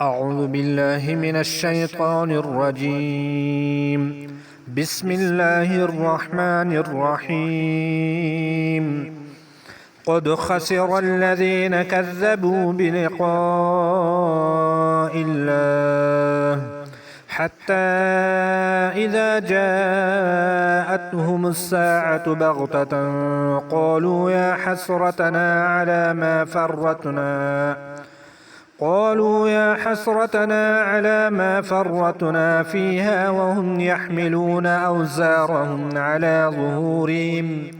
أعوذ بالله من الشيطان الرجيم. بسم الله الرحمن الرحيم. قد خسر الذين كذبوا بلقاء الله حتى إذا جاءتهم الساعة بغتة قالوا يا حسرتنا على ما فرطنا فيها وهم يحملون أوزارهم على ظهورهم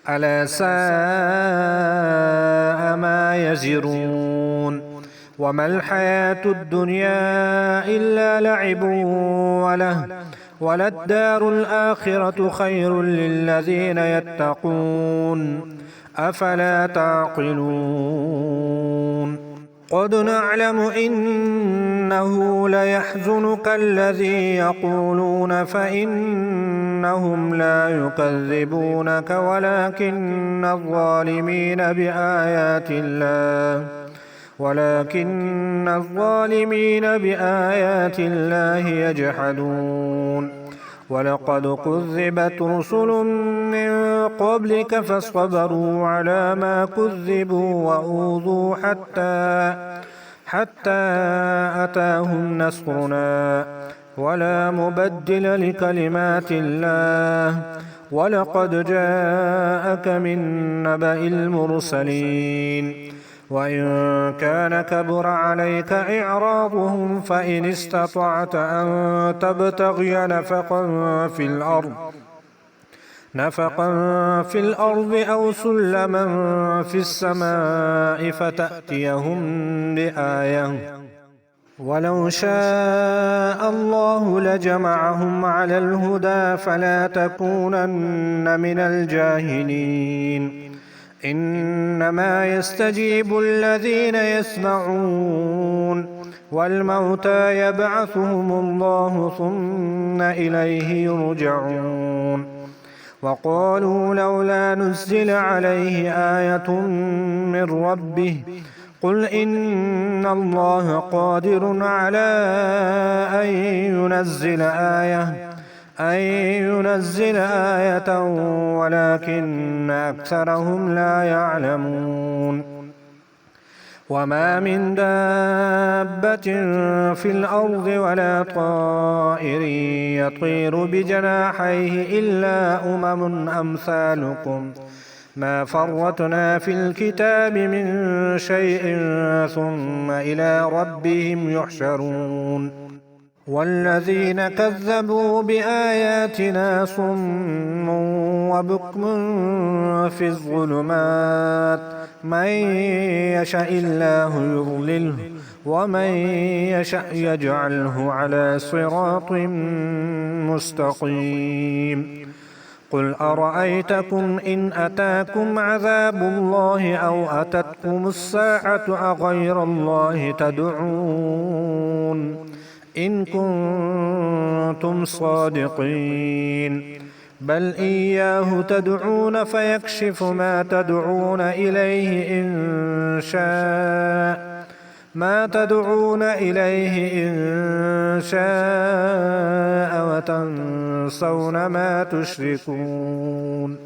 ألا ساء ما يزرون. وما الحياة الدنيا إلا لعب وله وللدار الآخرة خير للذين يتقون أفلا تعقلون. قد نعلم إنه ليحزنك الذي يقولون فإنهم لا يكذبونك ولكن الظالمين بآيات الله يجحدون. ولقد كذبت رسل من قبلك فصبروا على ما كذبوا وأوذوا حتى أتاهم نصرنا ولا مبدل لكلمات الله. ولقد جاءك من نبأ المرسلين. وإن كان كبر عليك إعراضهم فإن استطعت أن تبتغي نفقا في الأرض أو سلما في السماء فتأتيهم بآية ولو شاء الله لجمعهم على الهدى فلا تكونن من الجاهلين. إنما يستجيب الذين يسمعون والموتى يبعثهم الله ثم إليه يرجعون. وقالوا لولا نزل عليه آية من ربه قل إن الله قادر على أن ينزل آية ولكن أكثرهم لا يعلمون. وما من دابة في الأرض ولا طائر يطير بجناحيه إلا أمم أمثالكم ما فرطنا في الكتاب من شيء ثم إلى ربهم يحشرون. والذين كذبوا بآياتنا صم وبكم في الظلمات من يشاء الله يضلله ومن يشاء يجعله على صراط مستقيم. قل أرأيتكم إن أتاكم عذاب الله أو أتتكم الساعة أغير الله تدعون إن كنتم صادقين. بل إياه تدعون فيكشف ما تدعون إليه إن شاء وتنسون ما تشركون.